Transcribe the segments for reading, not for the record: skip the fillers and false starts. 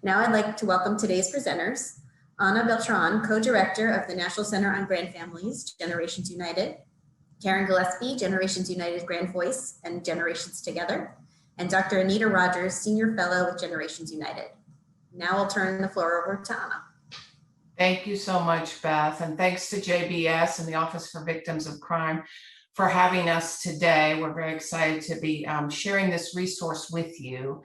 Now I'd like to welcome today's presenters, Ana Beltran, co-director of the National Center on Grandfamilies, Generations United, Karen Gillespie, Generations United Grand Voice and Generations Together, and Dr. Anita Rogers, Senior Fellow with Generations United. Now I'll turn the floor over to Ana. Thank you so much, Beth, and thanks to JBS and the Office for Victims of Crime for having us today. We're very excited to be sharing this resource with you.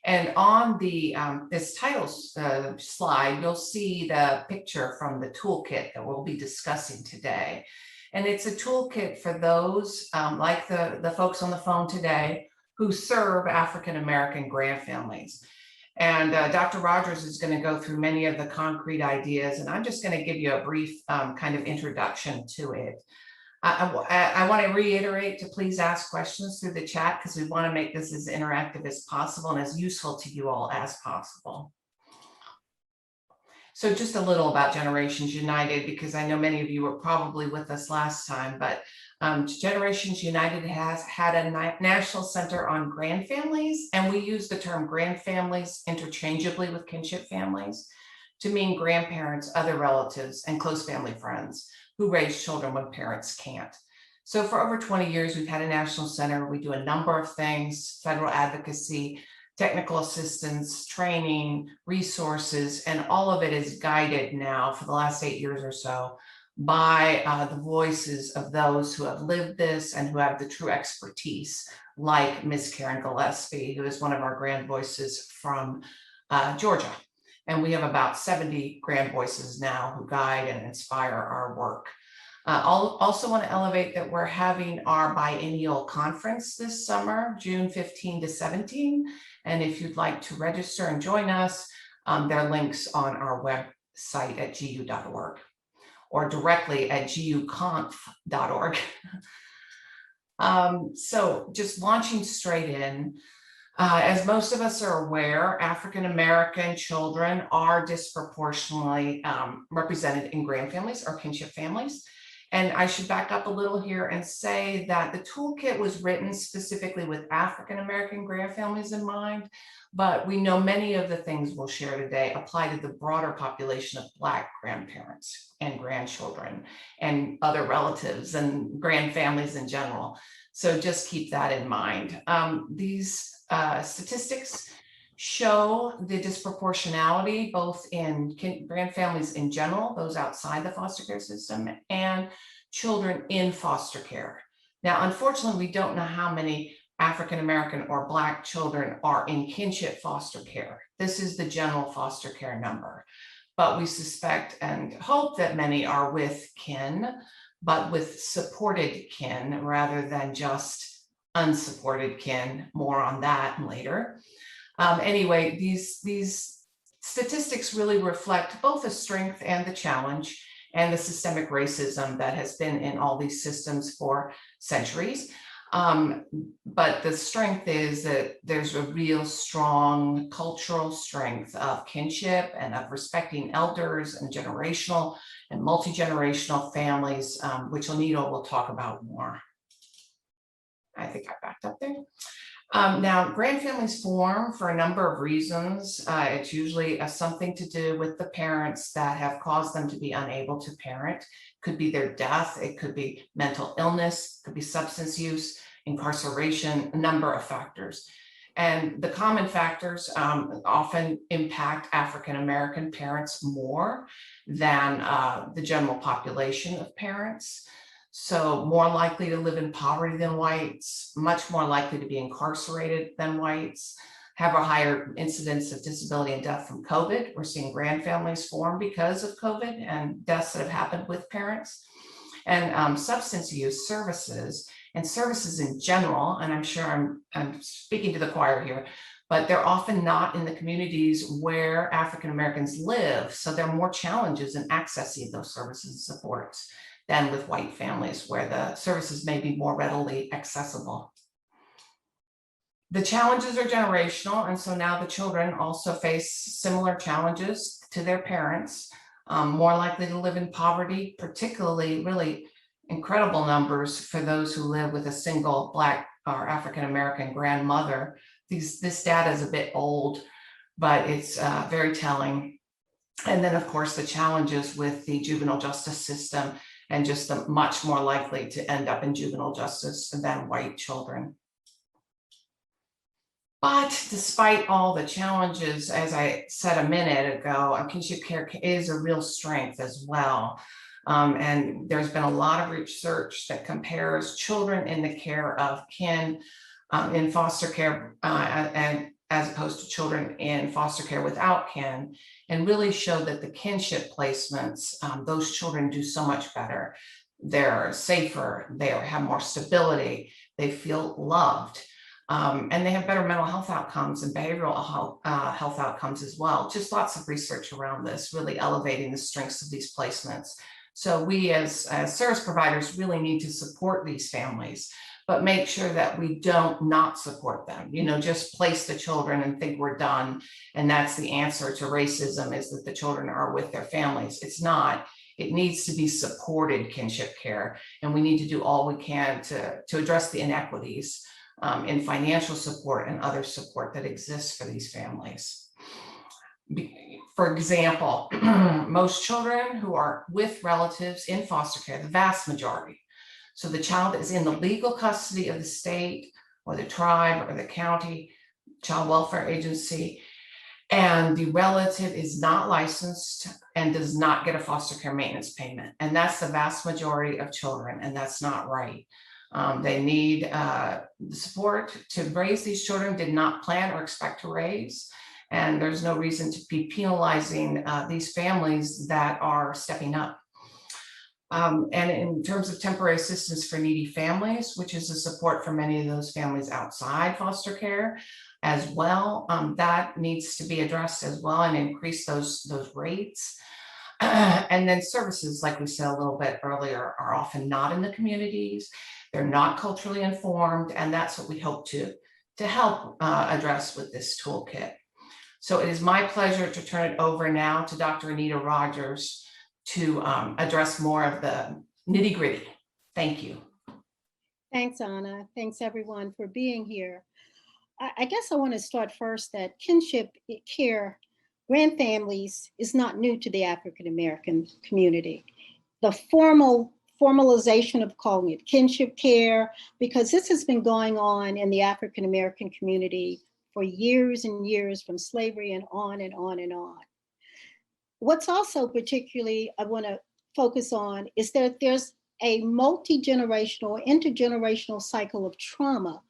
And on the this title slide, you'll see the picture from the toolkit that we'll be discussing today. And it's a toolkit for those like the folks on the phone today who serve African American grandfamilies. And Dr. Rogers is going to go through many of the concrete ideas, and I'm just going to give you a brief kind of introduction to it. I want to reiterate to please ask questions through the chat because we want to make this as interactive as possible and as useful to you all as possible. So just a little about Generations United, because I know many of you were probably with us last time, but Generations United has had a National Center on Grandfamilies, and we use the term grandfamilies interchangeably with kinship families to mean grandparents, other relatives, and close family friends who raise children when parents can't. So for over 20 years, we've had a national center. We do a number of things: federal advocacy, technical assistance, training, resources, and all of it is guided now for the last 8 years or so by the voices of those who have lived this and who have the true expertise, like Ms. Karen Gillespie, who is one of our grand voices from Georgia. And we have about 70 grand voices now who guide and inspire our work. I'll also want to elevate that we're having our biennial conference this summer, June 15 to 17. And if you'd like to register and join us, there are links on our website at gu.org or directly at guconf.org. So just launching straight in, as most of us are aware, African American children are disproportionately represented in grandfamilies or kinship families. And I should back up a little here and say that the toolkit was written specifically with African American grandfamilies in mind, but we know many of the things we'll share today apply to the broader population of Black grandparents and grandchildren and other relatives and grandfamilies in general. So just keep that in mind. These statistics show the disproportionality both in grandfamilies in general, those outside the foster care system, and children in foster care. Now, unfortunately, we don't know how many African American or Black children are in kinship foster care. This is the general foster care number, but we suspect and hope that many are with kin, but with supported kin rather than just unsupported kin. More on that later. Anyway, these statistics really reflect both the strength and the challenge and the systemic racism that has been in all these systems for centuries. But the strength is that there's a real strong cultural strength of kinship and of respecting elders and generational and multi-generational families, which Anita will talk about more. I think I backed up there. Now, grandfamilies form for a number of reasons. It's usually something to do with the parents that have caused them to be unable to parent. Could be their death, it could be mental illness, could be substance use, incarceration, a number of factors. And the common factors often impact African American parents more than the general population of parents. So more likely to live in poverty than whites, much more likely to be incarcerated than whites, have a higher incidence of disability and death from COVID. We're seeing grandfamilies form because of COVID and deaths that have happened with parents. And substance use services and services in general, and I'm sure I'm speaking to the choir here, but they're often not in the communities where African Americans live. So there are more challenges in accessing those services and supports than with white families where the services may be more readily accessible. The challenges are generational, and so now the children also face similar challenges to their parents, more likely to live in poverty, particularly really incredible numbers for those who live with a single Black or African American grandmother. This data is a bit old, but it's very telling. And then, of course, the challenges with the juvenile justice system and just the much more likely to end up in juvenile justice than white children. But despite all the challenges, as I said a minute ago, kinship care is a real strength as well. And there's been a lot of research that compares children in the care of kin in foster care and as opposed to children in foster care without kin, and really show that the kinship placements, those children do so much better. They're safer, they have more stability, they feel loved. And they have better mental health outcomes and behavioral health outcomes as well. Just lots of research around this, really elevating the strengths of these placements. So we as service providers really need to support these families, but make sure that we don't not support them. You know, just place the children and think we're done. And that's the answer to racism, is that the children are with their families. It's not. It needs to be supported kinship care. And we need to do all we can to address the inequities in financial support and other support that exists for these families. For example, most children who are with relatives in foster care, the vast majority, so the child is in the legal custody of the state or the tribe or the county child welfare agency, and the relative is not licensed and does not get a foster care maintenance payment. And that's the vast majority of children, and that's not right. They need the support to raise these children, did not plan or expect to raise. And there's no reason to be penalizing these families that are stepping up. And in terms of temporary assistance for needy families, which is a support for many of those families outside foster care as well, that needs to be addressed as well and increase those rates. And then services, like we said a little bit earlier, are often not in the communities. They're not culturally informed, and that's what we hope to help address with this toolkit. So it is my pleasure to turn it over now to Dr. Anita Rogers to address more of the nitty-gritty. Thank you. Thanks, Anna. Thanks, everyone, for being here. I guess I want to start first that kinship care, grandfamilies, is not new to the African American community. The formalization of calling it kinship care, because this has been going on in the African American community for years and years, from slavery and on and on and on. What's also particularly I want to focus on is that there's a multi-generational, intergenerational cycle of trauma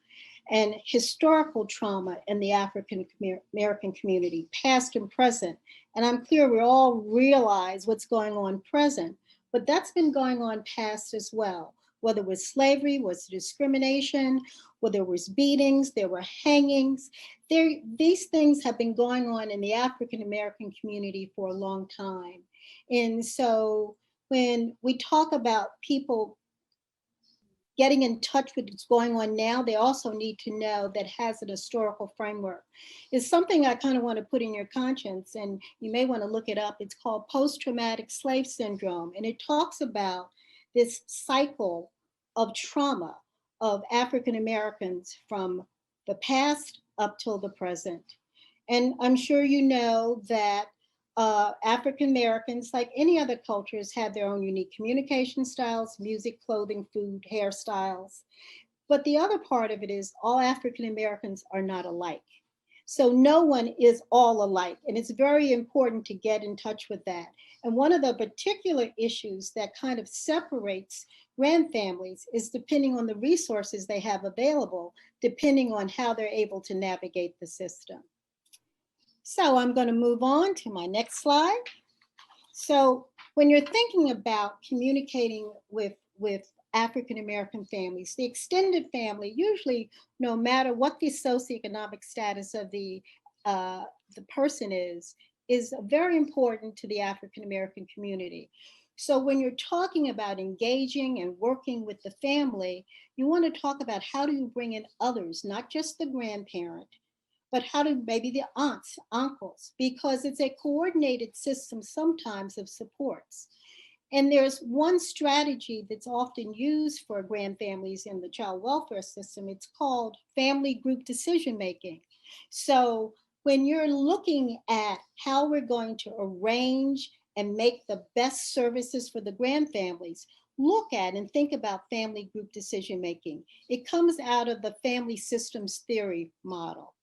and historical trauma in the African American community, past and present. And I'm clear we all realize what's going on present, but that's been going on past as well. Whether it was slavery, was discrimination, whether it was beatings, there were hangings. These things have been going on in the African American community for a long time. And so when we talk about people getting in touch with what's going on now, they also need to know that has an historical framework. It's something I kind of want to put in your conscience, and you may want to look it up. It's called post-traumatic slave syndrome, and it talks about this cycle of trauma of African Americans from the past up till the present. And I'm sure you know that African Americans, like any other cultures, have their own unique communication styles, music, clothing, food, hairstyles. But the other part of it is all African Americans are not alike. So no one is all alike. And it's very important to get in touch with that. And one of the particular issues that kind of separates grandfamilies is depending on the resources they have available, depending on how they're able to navigate the system. So I'm going to move on to my next slide. So when you're thinking about communicating with African American families, the extended family, usually no matter what the socioeconomic status of the person is very important to the African American community. So when you're talking about engaging and working with the family, you want to talk about how do you bring in others, not just the grandparent, but how do maybe the aunts, uncles, because it's a coordinated system sometimes of supports. And there's one strategy that's often used for grandfamilies in the child welfare system. It's called family group decision making. So when you're looking at how we're going to arrange and make the best services for the grandfamilies, look at and think about family group decision making. It comes out of the family systems theory model.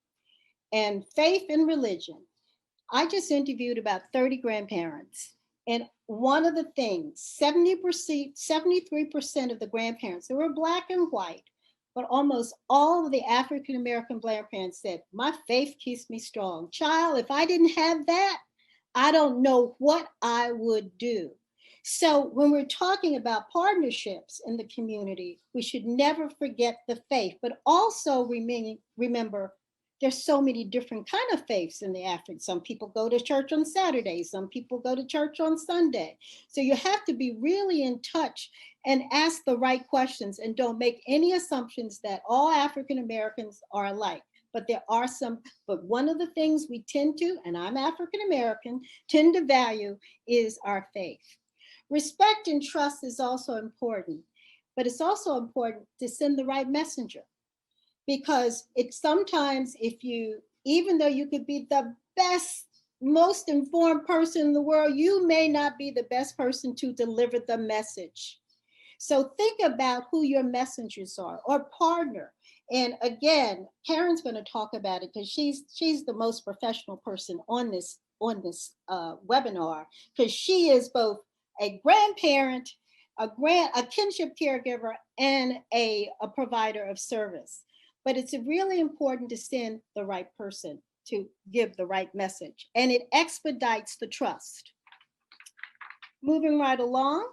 And faith and religion. I just interviewed about 30 grandparents. And one of the things, 73% of the grandparents, they were Black and white, but almost all of the African American grandparents said, my faith keeps me strong. Child, if I didn't have that, I don't know what I would do. So when we're talking about partnerships in the community, we should never forget the faith, but also remember there's so many different kind of faiths in the African. Some people go to church on Saturday, some people go to church on Sunday. So you have to be really in touch and ask the right questions, and don't make any assumptions that all African Americans are alike. But there are some, but one of the things we tend to, and I'm African American, tend to value is our faith. Respect and trust is also important, but it's also important to send the right messenger. Because it's sometimes, if you, even though you could be the best, most informed person in the world, you may not be the best person to deliver the message. So think about who your messengers are, or partner. And again, Karen's going to talk about it because she's the most professional person on this webinar, because she is both a grandparent, a kinship caregiver, and a provider of service. But it's really important to send the right person to give the right message, and it expedites the trust. Moving right along.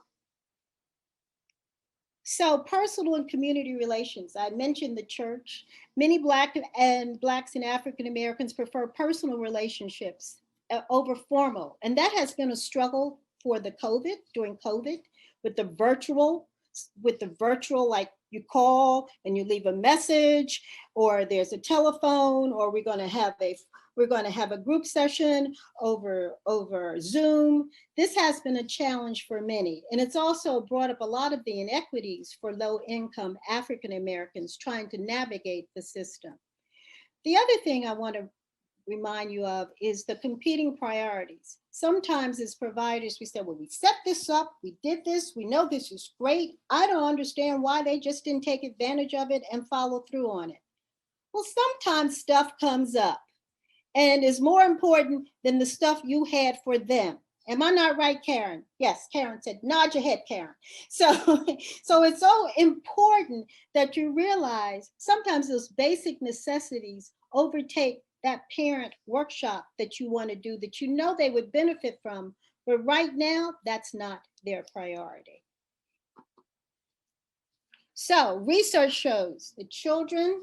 So personal and community relations. I mentioned the church. Many Blacks and African Americans prefer personal relationships over formal. And that has been a struggle for during COVID, with the virtual, like you call and you leave a message, or there's a telephone, or we're going to have a group session over Zoom. This has been a challenge for many. And it's also brought up a lot of the inequities for low-income African Americans trying to navigate the system. The other thing I want to remind you of is the competing priorities. Sometimes as providers, we say, well, we set this up, we did this, we know this is great. I don't understand why they just didn't take advantage of it and follow through on it. Well, sometimes stuff comes up and is more important than the stuff you had for them. Am I not right, Karen? Yes, Karen said, nod your head, Karen. So it's so important that you realize sometimes those basic necessities overtake that parent workshop that you want to do, that you know they would benefit from, but right now, that's not their priority. So research shows that children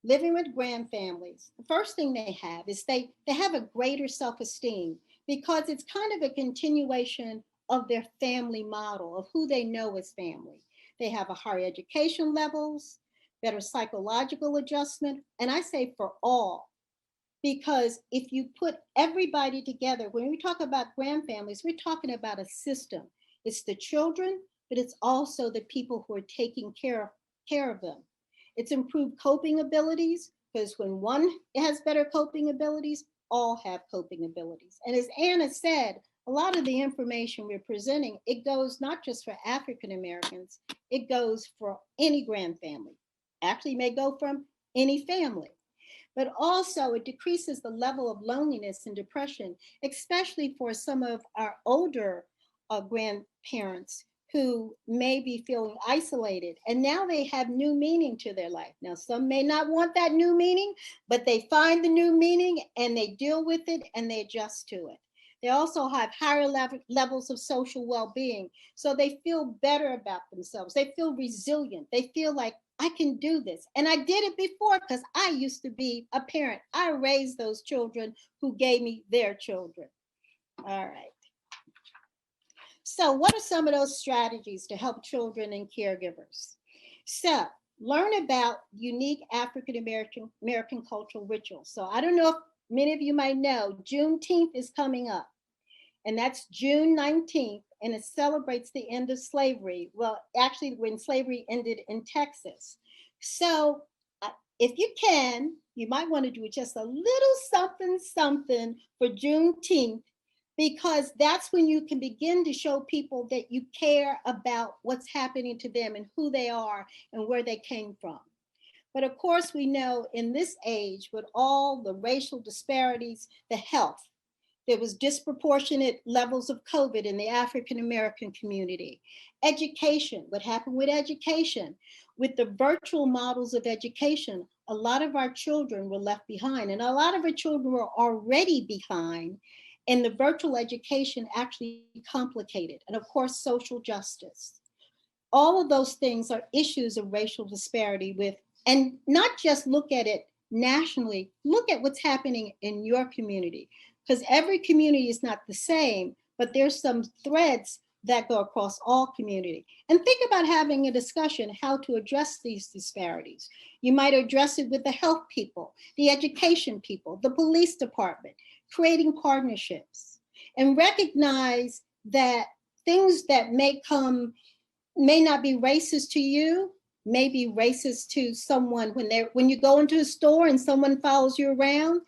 living with grandfamilies, the first thing they have is they have a greater self-esteem, because it's kind of a continuation of their family model of who they know as family. They have a higher education levels, better psychological adjustment, and I say for all, because if you put everybody together, when we talk about grandfamilies, we're talking about a system. It's the children, but it's also the people who are taking care of them. It's improved coping abilities, because when one has better coping abilities, all have coping abilities. And as Anna said, a lot of the information we're presenting, it goes not just for African Americans, it goes for any grandfamily. Actually may go from any family. But also it decreases the level of loneliness and depression, especially for some of our older grandparents who may be feeling isolated, and now they have new meaning to their life. Now, some may not want that new meaning, but they find the new meaning and they deal with it and they adjust to it. They also have higher levels of social well-being, so they feel better about themselves. They feel resilient. They feel like, I can do this. And I did it before because I used to be a parent. I raised those children who gave me their children. All right. So what are some of those strategies to help children and caregivers? So learn about unique African American cultural rituals. So I don't know if many of you might know, Juneteenth is coming up, and that's June 19th, and it celebrates the end of slavery. Well, actually when slavery ended in Texas. So if you can, you might want to do just a little something for Juneteenth, because that's when you can begin to show people that you care about what's happening to them and who they are and where they came from. But of course, we know in this age, with all the racial disparities, the health, there was disproportionate levels of COVID in the African American community. Education, what happened with education? With the virtual models of education, a lot of our children were left behind, and a lot of our children were already behind, and the virtual education actually complicated. And of course, social justice. All of those things are issues of racial disparity with, and not just look at it nationally, look at what's happening in your community, because every community is not the same, but there's some threads that go across all community. And think about having a discussion how to address these disparities. You might address it with the health people, the education people, the police department, creating partnerships, and recognize that things that may not be racist to you, may be racist to someone when you go into a store and someone follows you around.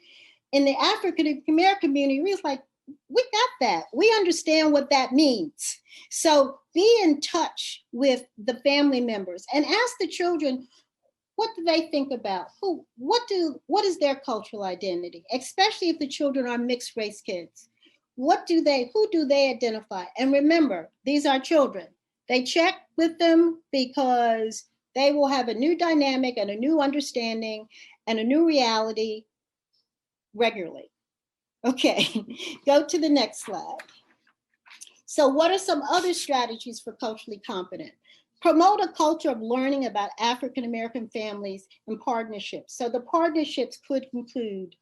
In the African American community, it's like, we got that. We understand what that means. So be in touch with the family members and ask the children, what do they think about? What is their cultural identity? Especially if the children are mixed race kids. Who do they identify? And remember, these are children. They check with them because they will have a new dynamic and a new understanding and a new reality regularly. Okay, go to the next slide. So what are some other strategies for culturally competent? Promote a culture of learning about African American families and partnerships. So the partnerships could include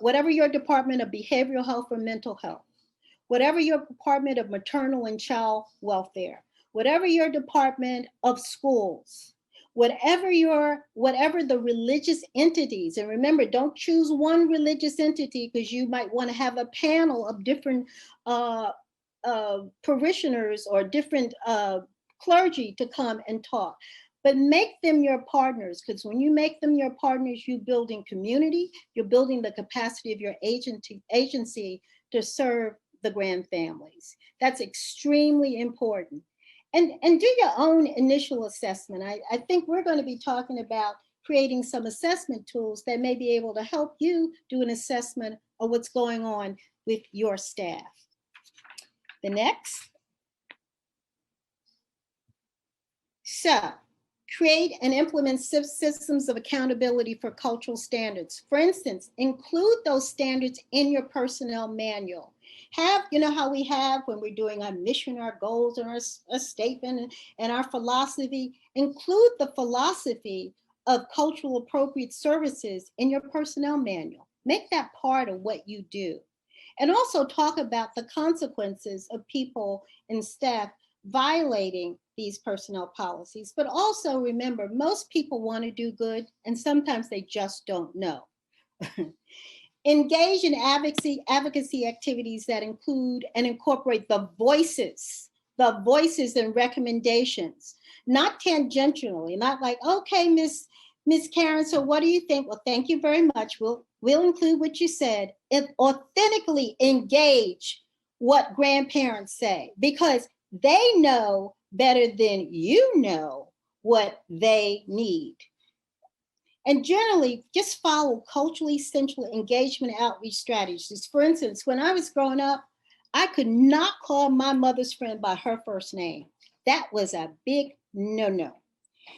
whatever your Department of Behavioral Health or Mental Health, whatever your Department of Maternal and Child Welfare, whatever your Department of Schools, whatever the religious entities. And remember, don't choose one religious entity, because you might want to have a panel of different parishioners or different clergy to come and talk. But make them your partners, because when you make them your partners, you're building community, you're building the capacity of your agency to serve the grand families. That's extremely important. And do your own initial assessment. I think we're going to be talking about creating some assessment tools that may be able to help you do an assessment of what's going on with your staff. The next. So, create and implement systems of accountability for cultural standards. For instance, include those standards in your personnel manual. You know how we have when we're doing our mission, our goals, and our statement and our philosophy, include the philosophy of cultural appropriate services in your personnel manual. Make that part of what you do. And also talk about the consequences of people and staff violating these personnel policies. But also remember, most people want to do good, and sometimes they just don't know. Engage in advocacy activities that include and incorporate the voices and recommendations, not tangentially, not like, okay, Miss Karen, so what do you think? Well, thank you very much. We'll include what you said. And authentically engage what grandparents say, because they know better than you know what they need. And generally, just follow culturally central engagement outreach strategies. For instance, when I was growing up, I could not call my mother's friend by her first name. That was a big no-no.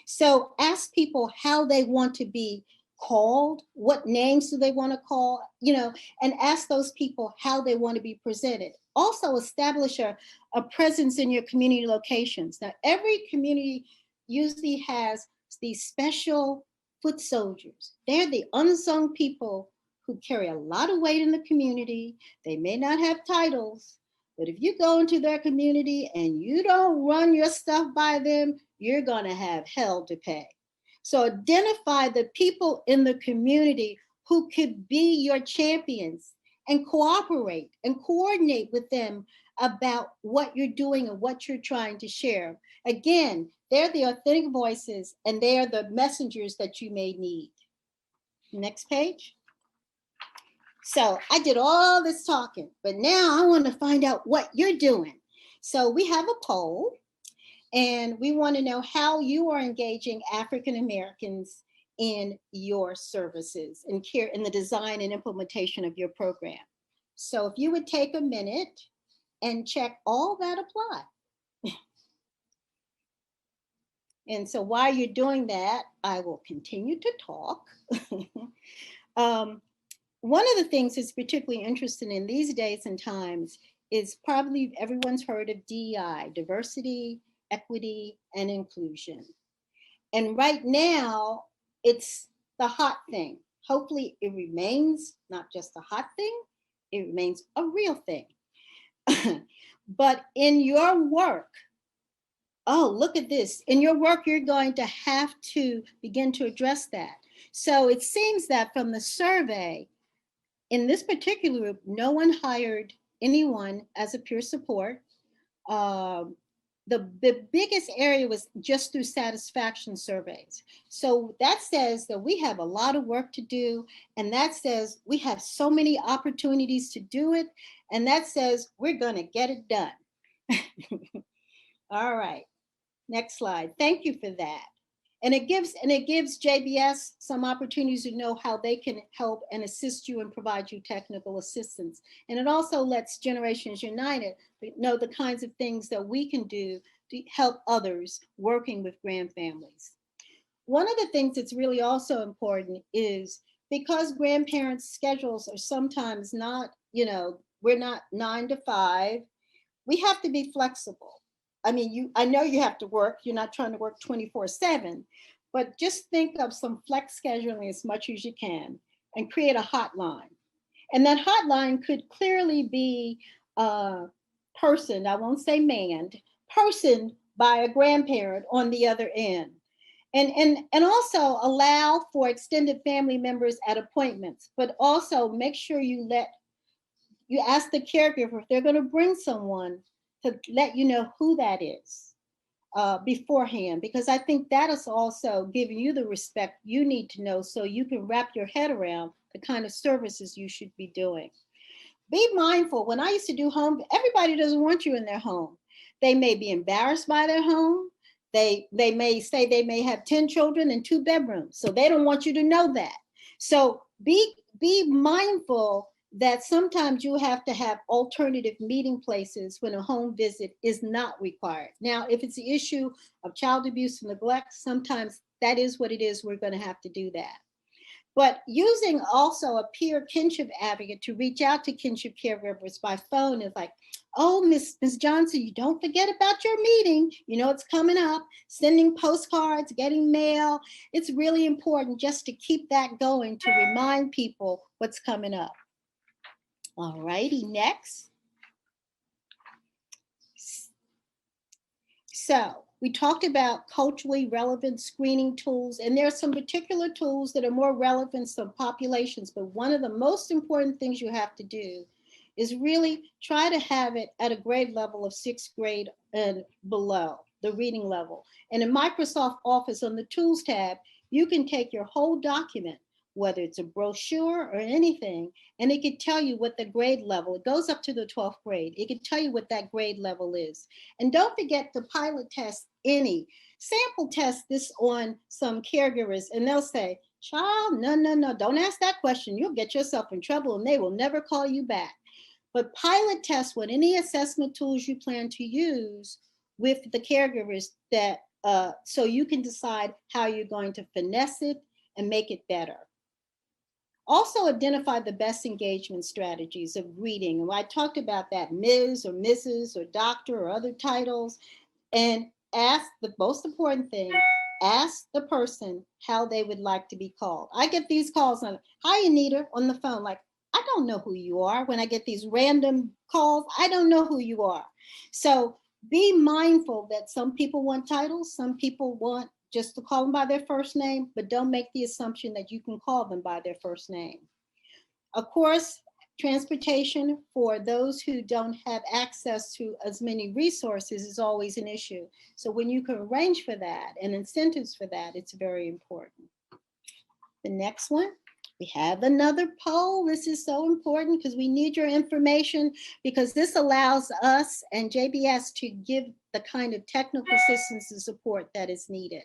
So ask people how they want to be called, what names do they want to call, and ask those people how they want to be presented. Also establish a presence in your community locations. Now, every community usually has these special foot soldiers. They're the unsung people who carry a lot of weight in the community. They may not have titles, but if you go into their community and you don't run your stuff by them, you're going to have hell to pay. So identify the people in the community who could be your champions and cooperate and coordinate with them about what you're doing and what you're trying to share. Again, they're the authentic voices and they are the messengers that you may need. Next page. So I did all this talking, but now I want to find out what you're doing. So we have a poll and we want to know how you are engaging African Americans in your services and care in the design and implementation of your program. So if you would take a minute and check all that apply. And so while you're doing that, I will continue to talk. One of the things that's particularly interesting in these days and times is probably everyone's heard of DEI, diversity, equity, and inclusion. And right now, it's the hot thing. Hopefully it remains not just a hot thing, it remains a real thing. But in your work, oh, look at this. In your work, you're going to have to begin to address that. So it seems that from the survey, in this particular group, no one hired anyone as a peer support. The biggest area was just through satisfaction surveys. So that says that we have a lot of work to do. And that says we have so many opportunities to do it. And that says we're going to get it done. All right. Next slide. Thank you for that. And it gives JBS some opportunities to know how they can help and assist you and provide you technical assistance. And it also lets Generations United know the kinds of things that we can do to help others working with grandfamilies. One of the things that's really also important is because grandparents' schedules are sometimes not, we're not 9 to 5, we have to be flexible. I mean, I know you have to work. You're not trying to work 24/7, but just think of some flex scheduling as much as you can and create a hotline. And that hotline could clearly be a person, I won't say manned, person by a grandparent on the other end. And also allow for extended family members at appointments, but also make sure you ask the caregiver if they're going to bring someone to let you know who that is beforehand, because I think that is also giving you the respect you need to know so you can wrap your head around the kind of services you should be doing. Be mindful. When I used to do home, everybody doesn't want you in their home. They may be embarrassed by their home. They may say they may have 10 children and 2 bedrooms, so they don't want you to know that. So be mindful that sometimes you have to have alternative meeting places when a home visit is not required. Now, if it's the issue of child abuse and neglect, sometimes that is what it is. We're going to have to do that. But using also a peer kinship advocate to reach out to kinship caregivers by phone is like, oh, Miss Johnson, you don't forget about your meeting. It's coming up. Sending postcards, getting mail. It's really important just to keep that going to remind people what's coming up. All righty, next. So we talked about culturally relevant screening tools, and there are some particular tools that are more relevant to populations, but one of the most important things you have to do is really try to have it at a grade level of 6th grade and below, the reading level. And in Microsoft Office on the Tools tab, you can take your whole document, whether it's a brochure or anything, and it could tell you what the grade level, it goes up to the 12th grade. It could tell you what that grade level is. And don't forget to pilot test sample test this on some caregivers, and they'll say, child, no, don't ask that question. You'll get yourself in trouble and they will never call you back. But pilot test with any assessment tools you plan to use with the caregivers so you can decide how you're going to finesse it and make it better. Also identify the best engagement strategies of greeting. And I talked about that, Ms. or Mrs. or Doctor or other titles. And ask the most important thing, ask the person how they would like to be called. I get these calls on, hi, Anita, on the phone, like, I don't know who you are. When I get these random calls, I don't know who you are. So be mindful that some people want titles, some people want just to call them by their first name, but don't make the assumption that you can call them by their first name. Of course, Transportation for those who don't have access to as many resources is always an issue. So when you can arrange for that and incentives for that, it's very important. The next one, we have another poll. This is so important because we need your information, because this allows us and JBS to give the kind of technical assistance and support that is needed.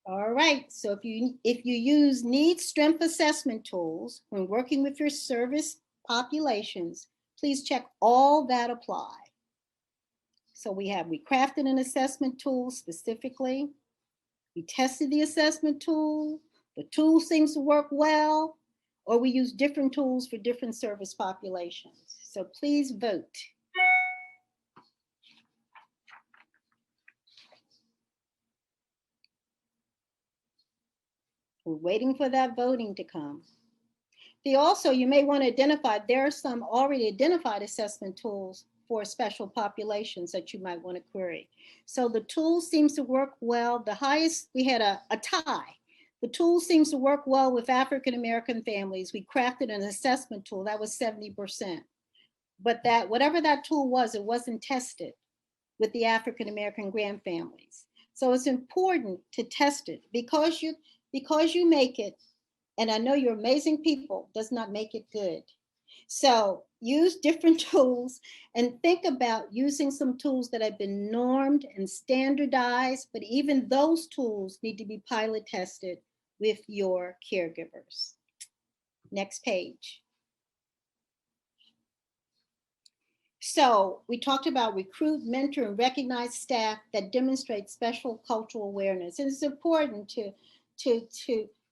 All right, so if you use needs strength assessment tools when working with your service populations, please check all that apply. So we crafted an assessment tool specifically. We tested the assessment tool. The tool seems to work well, or we use different tools for different service populations. So please vote. We're waiting for that voting to come. You may want to identify, there are some already identified assessment tools for special populations that you might want to query. So the tool seems to work well. The highest, we had a tie. The tool seems to work well with African American families. We crafted an assessment tool that was 70%. But that, whatever that tool was, it wasn't tested with the African American grandfamilies. So it's important to test it, because you make it, and I know you're amazing people, does not make it good. So use different tools and think about using some tools that have been normed and standardized, but even those tools need to be pilot tested with your caregivers. Next page. So we talked about recruit, mentor, and recognize staff that demonstrate special cultural awareness. And it's important to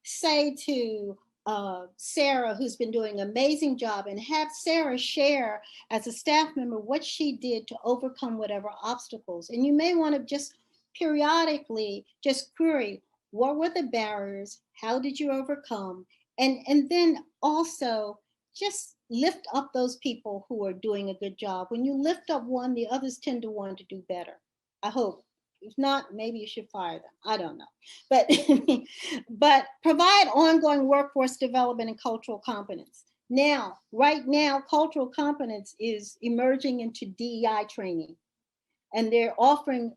say to Sarah, who's been doing an amazing job, and have Sarah share as a staff member what she did to overcome whatever obstacles. And you may want to just periodically just query, what were the barriers? How did you overcome? And then also just lift up those people who are doing a good job. When you lift up one, the others tend to want to do better. I hope. If not, maybe you should fire them. I don't know. But provide ongoing workforce development and cultural competence. Now, right now, cultural competence is emerging into DEI training. And they're offering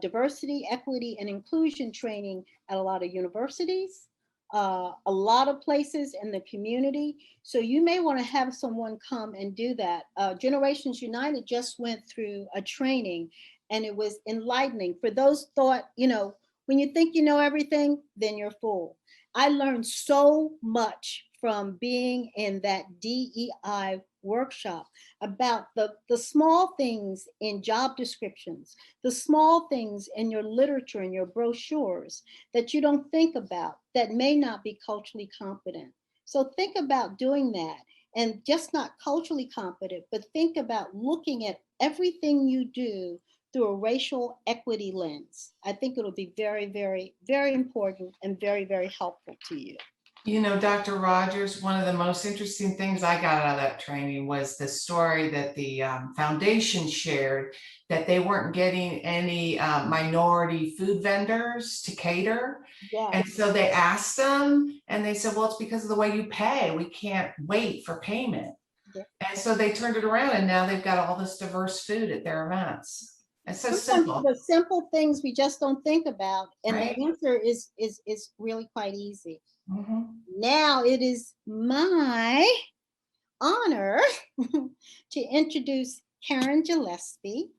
diversity, equity, and inclusion training at a lot of universities, a lot of places in the community. So you may want to have someone come and do that. Generations United just went through a training, and it was enlightening. For those thought, when you think you know everything, then you're full. I learned so much from being in that DEI workshop about the small things in job descriptions, the small things in your literature and your brochures that you don't think about that may not be culturally competent. So think about doing that, and just not culturally competent, but think about looking at everything you do through a racial equity lens. I think it'll be very, very, very important and very, very helpful to you. Dr. Rogers, one of the most interesting things I got out of that training was the story that the foundation shared, that they weren't getting any minority food vendors to cater. Yeah. And so they asked them, and they said, well, it's because of the way you pay. We can't wait for payment. Yeah. And so they turned it around, and now they've got all this diverse food at their events. It's so simple. The simple things we just don't think about, and right? The answer is really quite easy. Mm-hmm. Now it is my honor to introduce Karen Gillespie.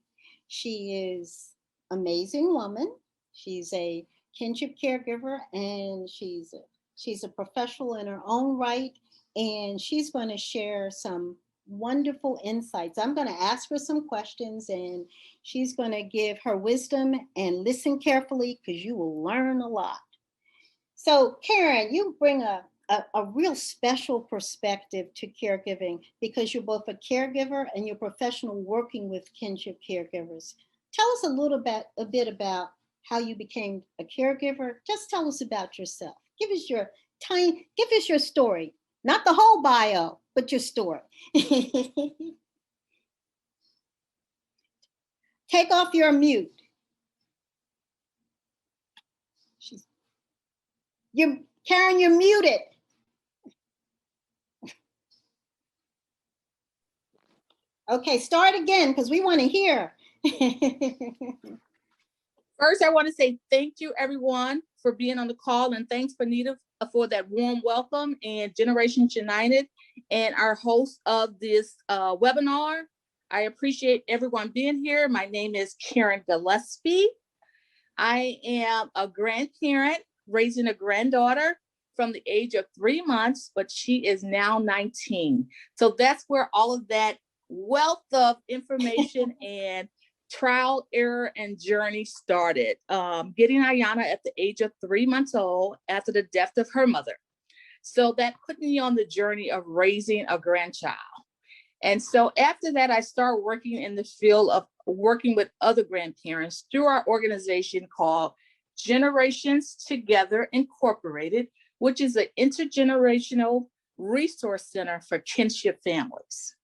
She is an amazing woman. She's a kinship caregiver, and she's a professional in her own right, and she's going to share some wonderful insights. I'm going to ask her some questions, and she's going to give her wisdom, and listen carefully because you will learn a lot. So Karen, you bring a real special perspective to caregiving because you're both a caregiver and you're a professional working with kinship caregivers. Tell us a bit about how you became a caregiver. Just tell us about yourself. Give us your story, not the whole bio, but your story. Take off your mute. Karen, you're muted. Okay, start again because we want to hear. First, I want to say thank you, everyone, for being on the call, and thanks, Benita, for that warm welcome, and Generations United, and our host of this webinar. I appreciate everyone being here. My name is Karen Gillespie. I am a grandparent raising a granddaughter from the age of 3 months, but she is now 19. So that's where all of that wealth of information and trial, error, and journey started. Getting Ayana at the age of 3 months old after the death of her mother. So that put me on the journey of raising a grandchild. And so after that, I started working in the field of working with other grandparents through our organization called Generations Together Incorporated, which is an intergenerational resource center for kinship families.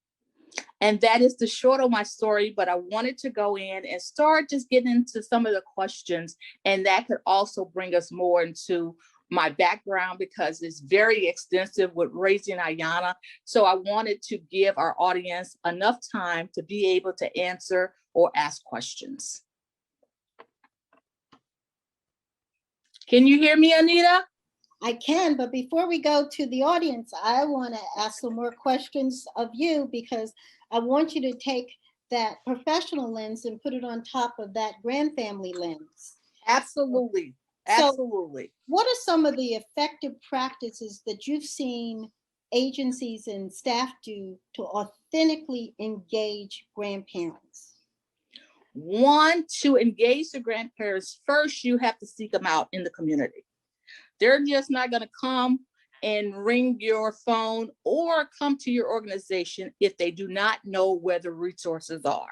And that is the short of my story, but I wanted to go in and start just getting into some of the questions, and that could also bring us more into my background because it's very extensive with raising Ayana. So I wanted to give our audience enough time to be able to answer or ask questions. Can you hear me, Anita? I can, but before we go to the audience, I want to ask some more questions of you because I want you to take that professional lens and put it on top of that grandfamily lens. Absolutely. Absolutely. So what are some of the effective practices that you've seen agencies and staff do to authentically engage grandparents? One, to engage the grandparents, first, you have to seek them out in the community. They're just not going to come and ring your phone or come to your organization if they do not know where the resources are.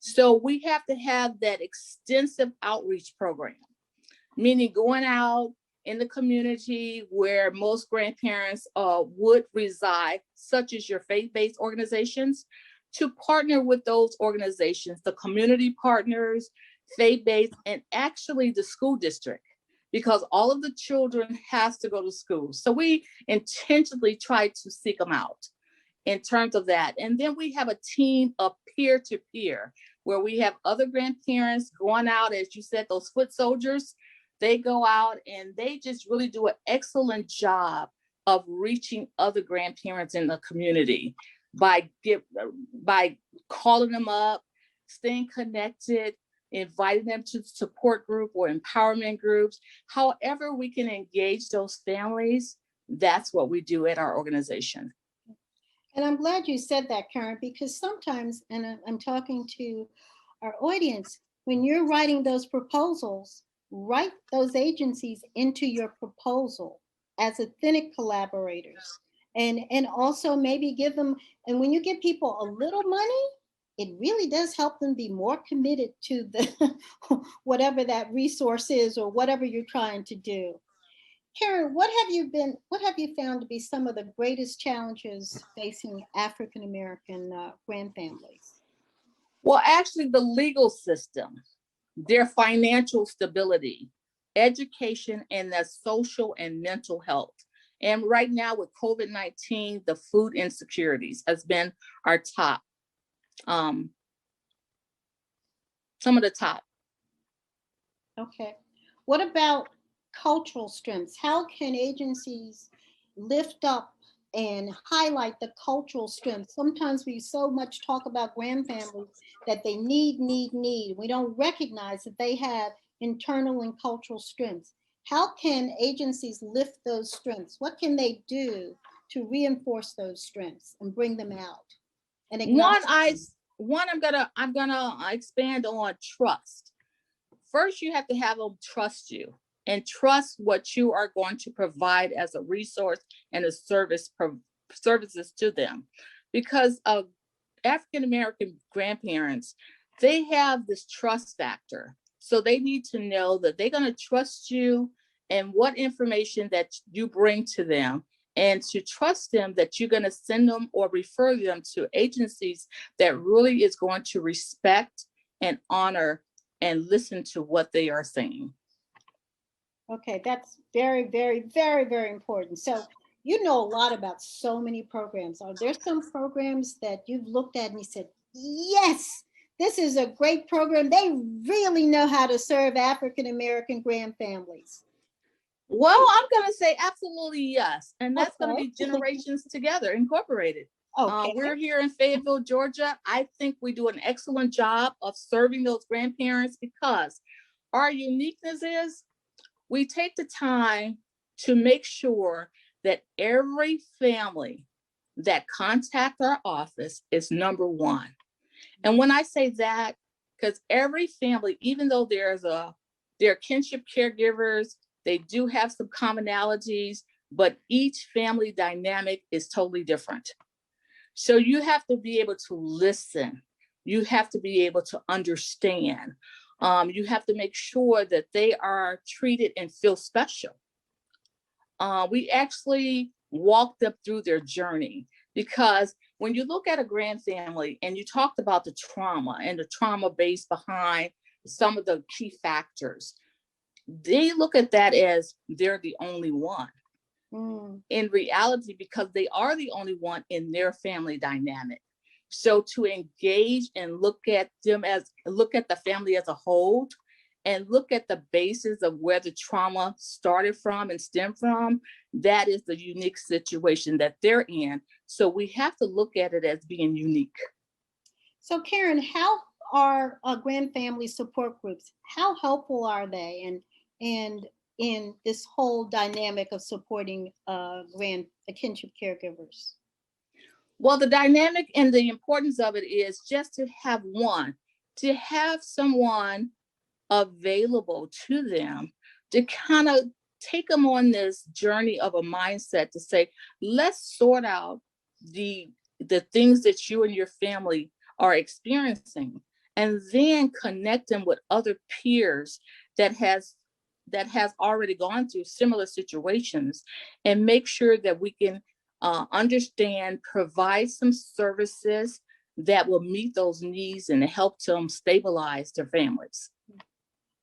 So we have to have that extensive outreach program, meaning going out in the community where most grandparents would reside, such as your faith-based organizations, to partner with those organizations, the community partners, faith-based, and actually the school district, because all of the children has to go to school. So we intentionally try to seek them out in terms of that. And then we have a team of peer-to-peer where we have other grandparents going out, as you said, those foot soldiers. They go out and they just really do an excellent job of reaching other grandparents in the community by calling them up, staying connected, inviting them to support group or empowerment groups. However we can engage those families, that's what we do at our organization. And I'm glad you said that, Karen, because sometimes, and I'm talking to our audience, when you're writing those proposals, write those agencies into your proposal as authentic collaborators. And also maybe give them, and when you give people a little money, it really does help them be more committed to the whatever that resource is or whatever you're trying to do. Karen, what have you found to be some of the greatest challenges facing African American grandfamilies? Well, actually the legal system, their financial stability, education, and their social and mental health. And right now with COVID-19, the food insecurities has been our top. Some of the top. Okay. What about cultural strengths? How can agencies lift up and highlight the cultural strengths? Sometimes we so much talk about grandfamilies that they need. We don't recognize that they have internal and cultural strengths. How can agencies lift those strengths? What can they do to reinforce those strengths and bring them out? And I'm gonna expand on trust. First, you have to have them trust you and trust what you are going to provide as a resource and a services to them, because of African American grandparents, they have this trust factor. So they need to know that they're going to trust you and what information that you bring to them, and to trust them that you're going to send them or refer them to agencies that really is going to respect and honor and listen to what they are saying. Okay, that's very, very, very, very important. So you know a lot about so many programs. Are there some programs that you've looked at and you said, yes, this is a great program. They really know how to serve African American grand families? Well, I'm going to say absolutely yes. And that's going to Okay. be Generations Together Incorporated. Okay. We're here in Fayetteville, Georgia. I think we do an excellent job of serving those grandparents because our uniqueness is we take the time to make sure that every family that contact our office is number one. And when I say that, because every family, even though there are kinship caregivers, they do have some commonalities, but each family dynamic is totally different. So you have to be able to listen. You have to be able to understand. You have to make sure that they are treated and feel special. We actually walk them through their journey, because when you look at a grand family and you talked about the trauma and the trauma base behind some of the key factors, they look at that as they're the only one. In reality, because they are the only one in their family dynamic. So to engage and look at the family as a whole and look at the basis of where the trauma started from and stemmed from, that is the unique situation that they're in. So we have to look at it as being unique. So Karen, how are grand family support groups? How helpful are they? And in this whole dynamic of supporting kinship caregivers? Well, the dynamic and the importance of it is just to have someone available to them to kind of take them on this journey of a mindset to say, let's sort out the things that you and your family are experiencing, and then connect them with other peers that has already gone through similar situations, and make sure that we can understand, provide some services that will meet those needs and help them stabilize their families.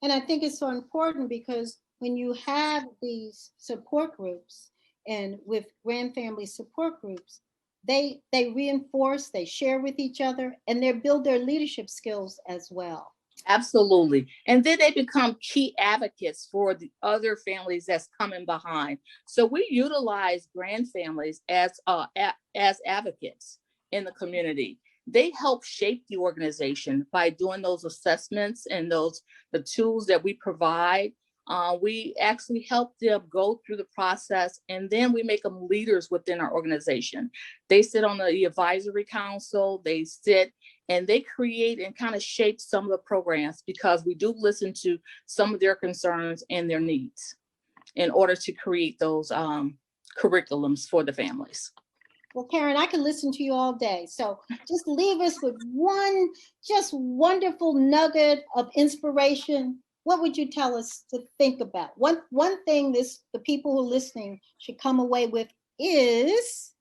And I think it's so important because when you have these support groups, and with grand family support groups, they reinforce, they share with each other, and they build their leadership skills as well. Absolutely. And then they become key advocates for the other families that's coming behind. So we utilize grand families as advocates in the community. They help shape the organization by doing those assessments and the tools that we provide. We actually help them go through the process, and then we make them leaders within our organization. They sit on the advisory council, they sit and they create and kind of shape some of the programs, because we do listen to some of their concerns and their needs in order to create those curriculums for the families. Well, Karen, I could listen to you all day. So just leave us with one just wonderful nugget of inspiration. What would you tell us to think about? One thing the people who are listening should come away with is?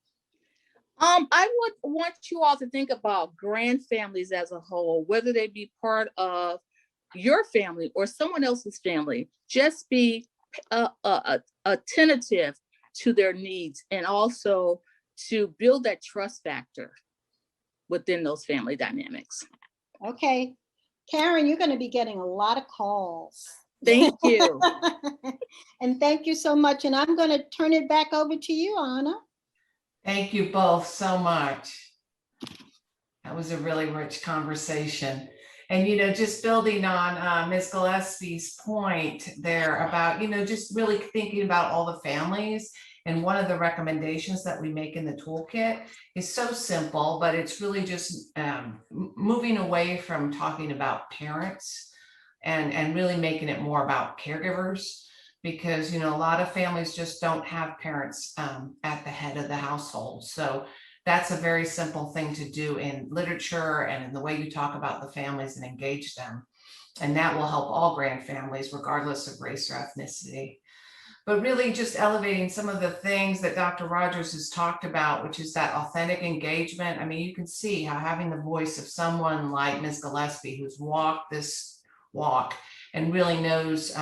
I would want you all to think about grand families as a whole, whether they be part of your family or someone else's family. Just be attentive to their needs, and also to build that trust factor within those family dynamics. Okay. Karen, you're going to be getting a lot of calls. Thank you. And thank you so much. And I'm going to turn it back over to you, Anna. Thank you both so much. That was a really rich conversation. And, just building on Ms. Gillespie's point there about, just really thinking about all the families. And one of the recommendations that we make in the toolkit is so simple, but it's really just moving away from talking about parents and really making it more about caregivers, because, a lot of families just don't have parents at the head of the household. So that's a very simple thing to do in literature and in the way you talk about the families and engage them. And that will help all grand families, regardless of race or ethnicity. But really just elevating some of the things that Dr. Rogers has talked about, which is that authentic engagement. I mean, you can see how having the voice of someone like Ms. Gillespie, who's walked this walk and really knows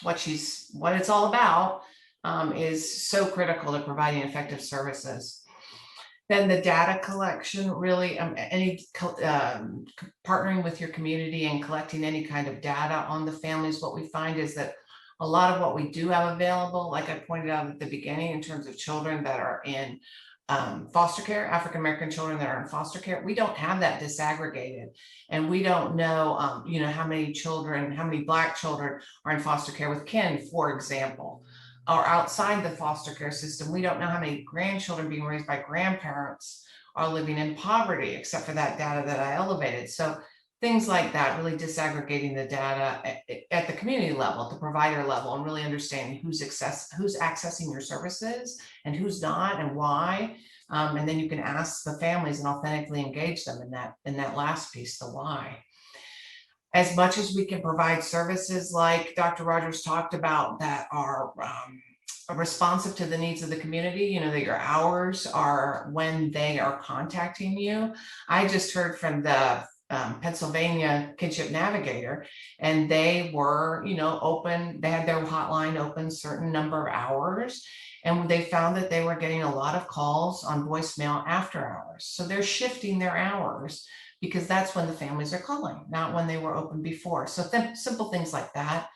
what it's all about, is so critical to providing effective services. Then the data collection, really, partnering with your community and collecting any kind of data on the families. What we find is that a lot of what we do have available, like I pointed out at the beginning, in terms of children that are in foster care, African American children that are in foster care, we don't have that disaggregated, and we don't know, how many children, how many Black children are in foster care with kin, for example, or outside the foster care system. We don't know how many grandchildren being raised by grandparents are living in poverty, except for that data that I elevated. So things like that, really disaggregating the data at the community level, at the provider level, and really understanding who's accessing your services and who's not and why. And then you can ask the families and authentically engage them in that last piece, the why. As much as we can provide services like Dr. Rogers talked about that are responsive to the needs of the community, that your hours are when they are contacting you. I just heard from the Pennsylvania Kinship Navigator, and they were, open, they had their hotline open certain number of hours, and they found that they were getting a lot of calls on voicemail after hours. So they're shifting their hours because that's when the families are calling, not when they were open before. So simple things like that.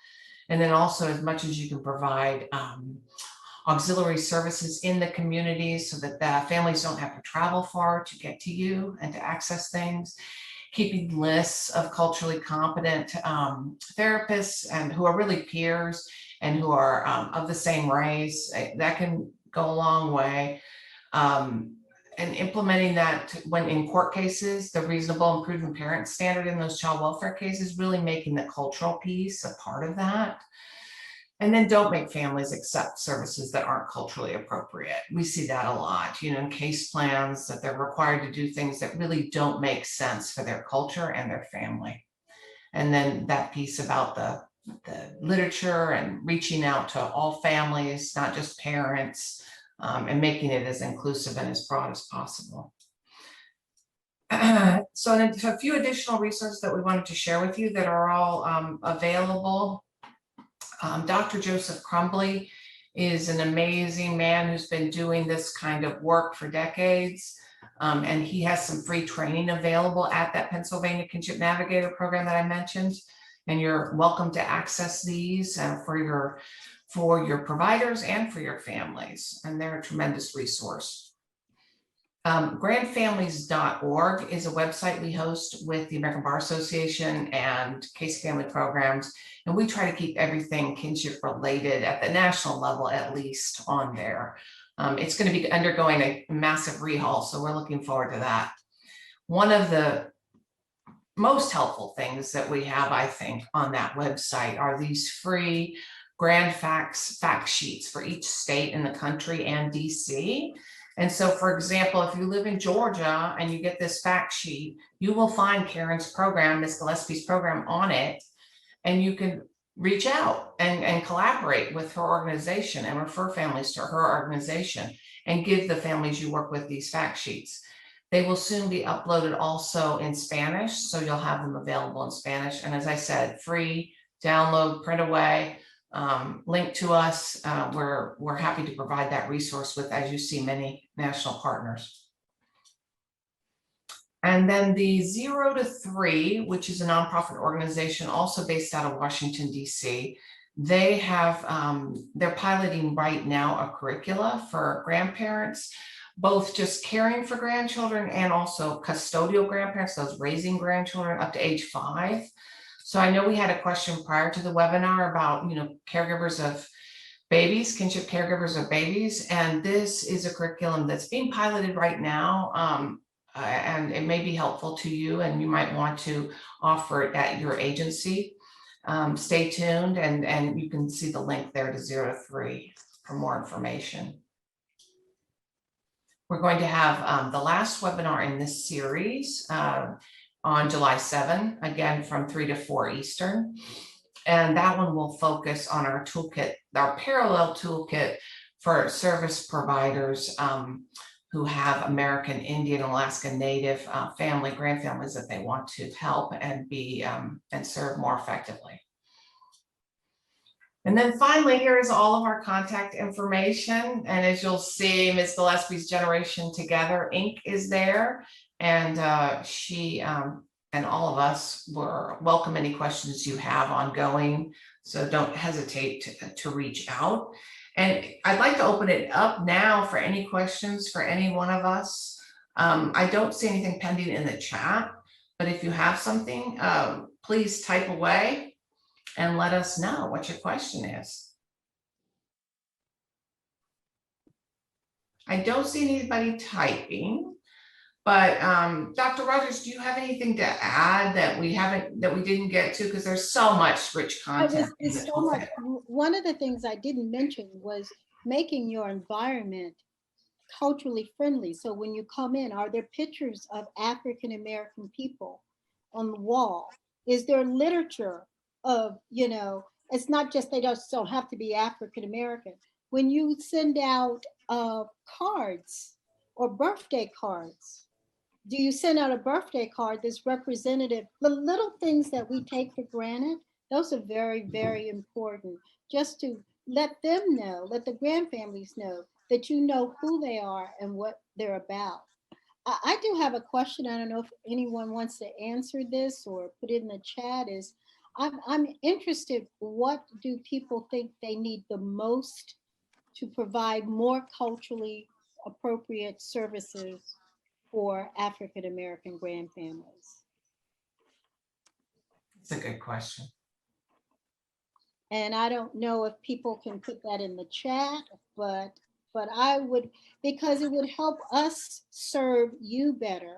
And then also, as much as you can provide auxiliary services in the community so that the families don't have to travel far to get to you and to access things. Keeping lists of culturally competent therapists and who are really peers and who are of the same race, that can go a long way. And implementing that when in court cases, the reasonable and prudent parent standard in those child welfare cases, really making the cultural piece a part of that. And then don't make families accept services that aren't culturally appropriate. We see that a lot, in case plans, that they're required to do things that really don't make sense for their culture and their family. And then that piece about the literature and reaching out to all families, not just parents, and making it as inclusive and as broad as possible. So a few additional resources that we wanted to share with you that are all available. Dr. Joseph Crumbly is an amazing man who's been doing this kind of work for decades. And he has some free training available at that Pennsylvania Kinship Navigator program that I mentioned. And you're welcome to access these for your providers and for your families. And they're a tremendous resource. Grandfamilies.org is a website we host with the American Bar Association and Case Family Programs. And we try to keep everything kinship related at the national level, at least, on there. It's going to be undergoing a massive rehaul, so we're looking forward to that. One of the most helpful things that we have, I think, on that website are these free grand fact sheets for each state in the country and DC. And so, for example, if you live in Georgia and you get this fact sheet, you will find Karen's program, Ms. Gillespie's program, on it, and you can reach out and collaborate with her organization and refer families to her organization and give the families you work with these fact sheets. They will soon be uploaded also in Spanish, so you'll have them available in Spanish. And as I said, free, download, print away. Link to us. We're happy to provide that resource with, as you see, many national partners. And then the 0 to 3, which is a nonprofit organization also based out of Washington, DC. They have, they're piloting right now a curricula for grandparents, both just caring for grandchildren and also custodial grandparents, those raising grandchildren up to age 5. So I know we had a question prior to the webinar about, caregivers of babies, kinship caregivers of babies. And this is a curriculum that's being piloted right now. And it may be helpful to you, and you might want to offer it at your agency. Stay tuned, and you can see the link there to 0 to 3 for more information. We're going to have the last webinar in this series on July 7, again from 3 to 4 Eastern. And that one will focus on our toolkit, our parallel toolkit for service providers who have American Indian, Alaska Native grandfamilies that they want to help and be and serve more effectively. And then finally, here is all of our contact information. And as you'll see, Ms. Gillespie's Generation Together Inc. is there. And she and all of us will welcome any questions you have ongoing. So don't hesitate to reach out. And I'd like to open it up now for any questions for any one of us. I don't see anything pending in the chat, but if you have something, please type away and let us know what your question is. I don't see anybody typing, but Dr. Rogers, do you have anything to add that we didn't get to? Because there's so much rich content in the toolkit. One of the things I didn't mention was making your environment culturally friendly. So when you come in, are there pictures of African American people on the wall? Is there literature of, it's not just, they don't have to be African American. When you send out cards or birthday cards, do you send out a birthday card that's representative? The little things that we take for granted, those are very, very important. Just to let them know, let the grandfamilies know that you know who they are and what they're about. I do have a question. I don't know if anyone wants to answer this or put it in the chat. I'm interested, what do people think they need the most to provide more culturally appropriate services for African American grandfamilies? It's a good question. And I don't know if people can put that in the chat, but I would, because it would help us serve you better,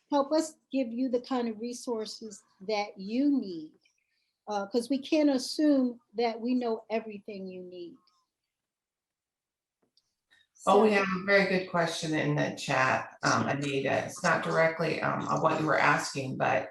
help us give you the kind of resources that you need, because we can't assume that we know everything you need. Oh, we have a very good question in the chat, Anita. It's not directly on what you were asking, but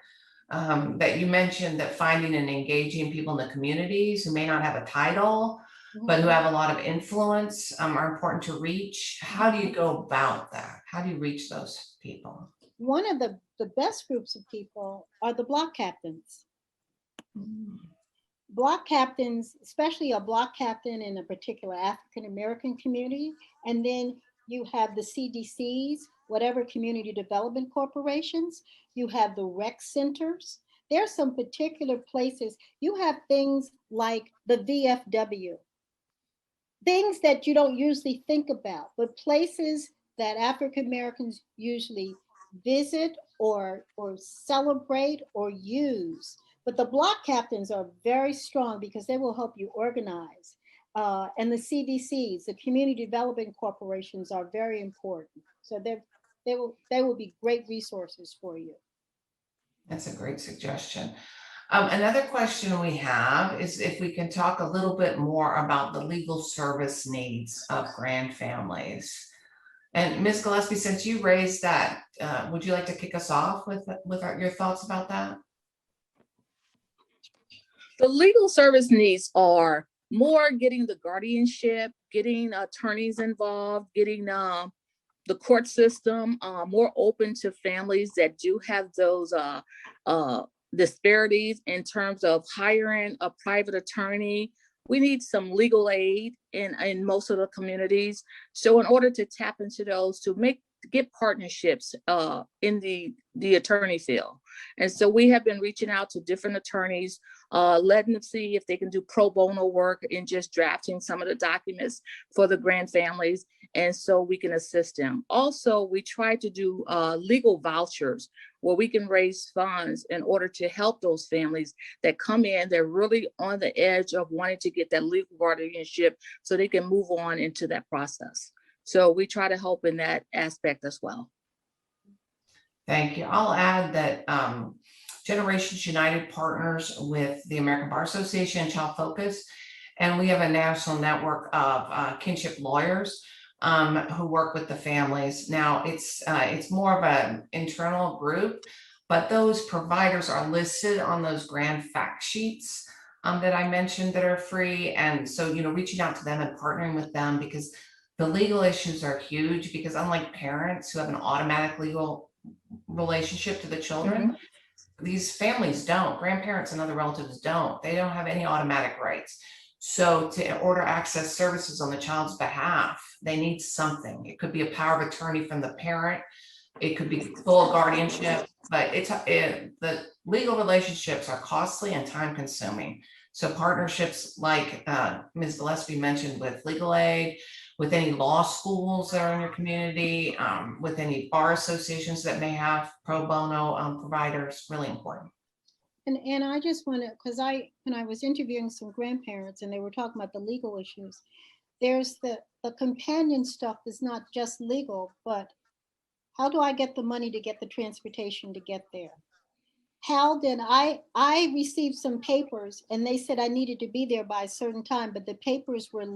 that you mentioned that finding and engaging people in the communities who may not have a title, but who have a lot of influence are important to reach. How do you go about that? How do you reach those people? One of the best groups of people are the block captains. Block captains, especially a block captain in a particular African American community, and then you have the CDCs, whatever community development corporations, you have the rec centers. There are some particular places, you have things like the VFW, things that you don't usually think about, but places that African Americans usually visit or celebrate or use. But the block captains are very strong because they will help you organize. And the CDCs, the community development corporations, are very important. So they will be great resources for you. That's a great suggestion. Another question we have is if we can talk a little bit more about the legal service needs of grandfamilies. And Ms. Gillespie, since you raised that, would you like to kick us off with your thoughts about that? The legal service needs are more getting the guardianship, getting attorneys involved, getting the court system more open to families that do have those disparities in terms of hiring a private attorney. We need some legal aid in most of the communities. So in order to tap into those, to get partnerships in the attorney field. And so we have been reaching out to different attorneys, letting them see if they can do pro bono work in just drafting some of the documents for the grandfamilies, and so we can assist them. Also, we try to do legal vouchers where we can raise funds in order to help those families that come in, they're really on the edge of wanting to get that legal guardianship so they can move on into that process. So we try to help in that aspect as well. Thank you. I'll add that Generations United partners with the American Bar Association and Child Focus, and we have a national network of kinship lawyers who work with the families. Now it's more of an internal group, but those providers are listed on those grand fact sheets that I mentioned that are free. And so, reaching out to them and partnering with them, because the legal issues are huge, because unlike parents who have an automatic legal relationship to the children, these families don't. Grandparents and other relatives don't. They don't have any automatic rights. So to order access services on the child's behalf, they need something. It could be a power of attorney from the parent. It could be full guardianship, but the legal relationships are costly and time consuming. So partnerships like Ms. Gillespie mentioned with legal aid, with any law schools that are in your community, with any bar associations that may have pro bono providers, really important. And I just want to, because when I was interviewing some grandparents and they were talking about the legal issues, there's the companion stuff is not just legal, but how do I get the money to get the transportation to get there? How did I received some papers and they said I needed to be there by a certain time, but the papers were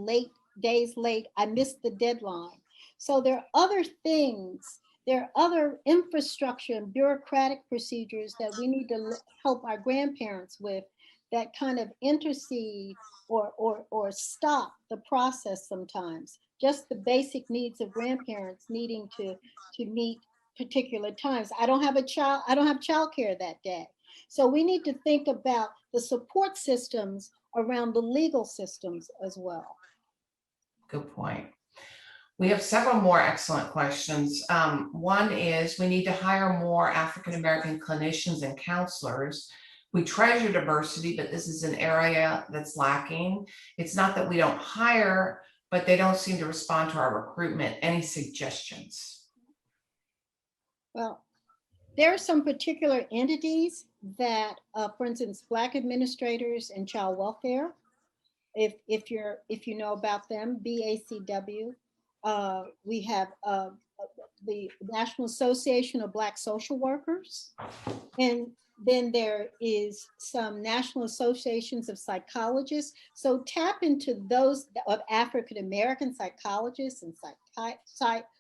days late. I missed the deadline. So there are other things, there are other infrastructure and bureaucratic procedures that we need to help our grandparents with that kind of intercede or stop the process sometimes. Just the basic needs of grandparents needing to meet particular times. I don't have childcare that day. So we need to think about the support systems around the legal systems as well. Good point. We have several more excellent questions. One is we need to hire more African American clinicians and counselors. We treasure diversity, but this is an area that's lacking. It's not that we don't hire, but they don't seem to respond to our recruitment. Any suggestions? Well, there are some particular entities that, for instance, Black administrators and child welfare, if you know about them, BACW. We have the National Association of Black Social Workers, and then there is some national associations of psychologists. So tap into those, of African American psychologists and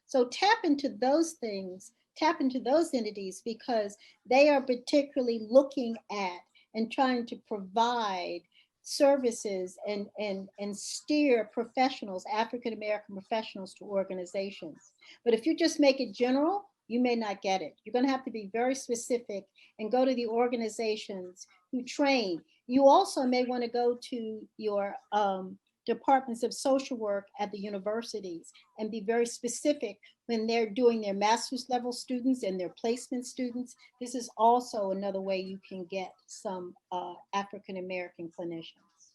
so tap into those things, tap into those entities, because they are particularly looking at and trying to provide services and steer professionals, African American professionals, to organizations. But if you just make it general, you may not get it. You're going to have to be very specific and go to the organizations who train. You also may want to go to your departments of social work at the universities and be very specific when they're doing their master's level students and their placement students. This is also another way you can get some African American clinicians.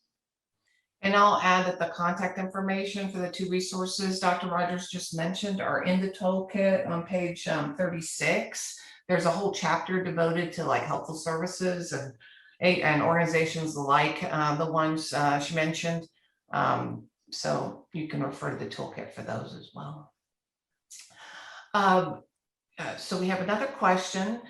And I'll add that the contact information for the two resources Dr. Rogers just mentioned are in the toolkit on page 36. There's a whole chapter devoted to like helpful services and organizations like the ones she mentioned. So you can refer to the toolkit for those as well. So we have another question.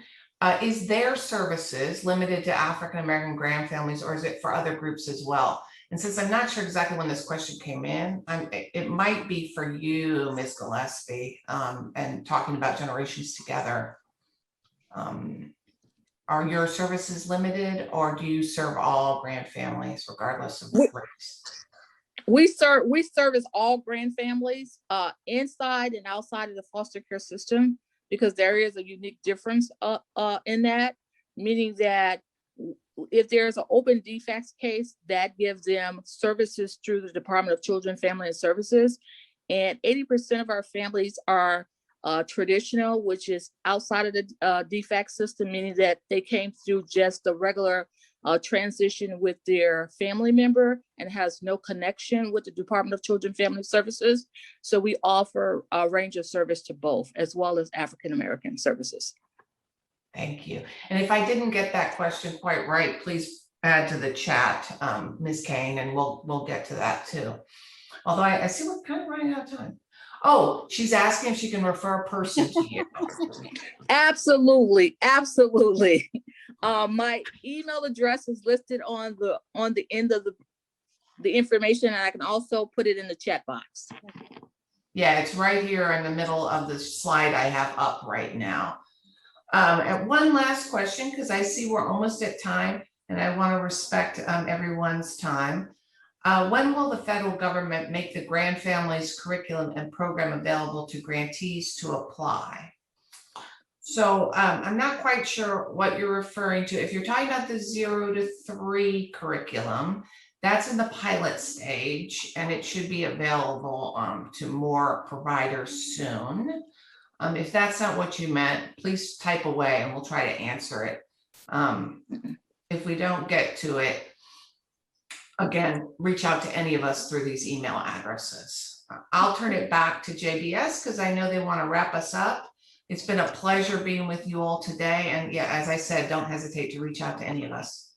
Is their services limited to African American grandfamilies, or is it for other groups as well? And since I'm not sure exactly when this question came in, it might be for you, Ms. Gillespie, and talking about generations together. Are your services limited, or do you serve all grandfamilies regardless of race? We service all grandfamilies inside and outside of the foster care system, because there is a unique difference in that, meaning that if there's an open defects case, that gives them services through the Department of Children, Family and Services. And 80% of our families are traditional, which is outside of the defect system, meaning that they came through just the regular transition with their family member and has no connection with the Department of Children, Family Services. So we offer a range of service to both, as well as African American services. Thank you. And if I didn't get that question quite right, please add to the chat, Ms. Kane, and we'll get to that too. Although I see we're kind of running out of time. Oh, she's asking if she can refer a person to you. Absolutely, absolutely. My email address is listed on the end of the information, and I can also put it in the chat box. Yeah, it's right here in the middle of the slide I have up right now. And one last question, because I see we're almost at time and I want to respect everyone's time. When will the federal government make the Grandfamilies curriculum and program available to grantees to apply? So I'm not quite sure what you're referring to. If you're talking about the 0 to 3 curriculum, That's in the pilot stage, and it should be available to more providers soon. If that's not what you meant, please type away and we'll try to answer it. If we don't get to it, again, reach out to any of us through these email addresses. I'll turn it back to JBS because I know they want to wrap us up. It's been a pleasure being with you all today. And yeah, as I said, don't hesitate to reach out to any of us.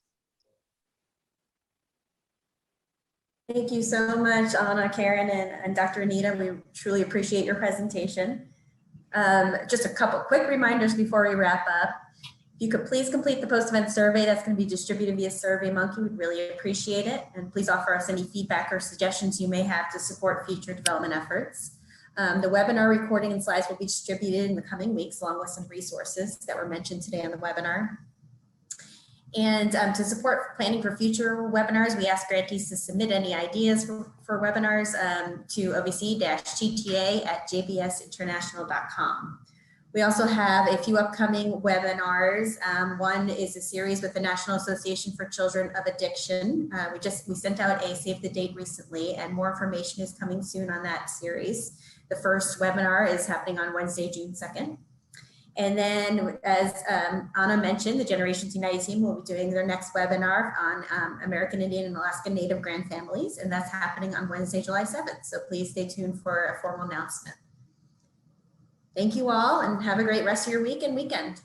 Thank you so much, Anna, Karen, and Dr. Anita. We truly appreciate your presentation. Just a couple quick reminders before we wrap up. If you could please complete the post-event survey that's going to be distributed via SurveyMonkey, we'd really appreciate it. And please offer us any feedback or suggestions you may have to support future development efforts. The webinar recording and slides will be distributed in the coming weeks, along with some resources that were mentioned today on the webinar. And to support planning for future webinars, we ask grantees to submit any ideas for webinars to ovc-gta@jbsinternational.com. We also have a few upcoming webinars. One is a series with the National Association for Children of Addiction. We sent out a save the date recently, and more information is coming soon on that series. The first webinar is happening on Wednesday, June 2nd. And then, as Anna mentioned, the Generations United team will be doing their next webinar on American Indian and Alaska Native grandfamilies, and that's happening on Wednesday, July 7th. So please stay tuned for a formal announcement. Thank you all, and have a great rest of your week and weekend.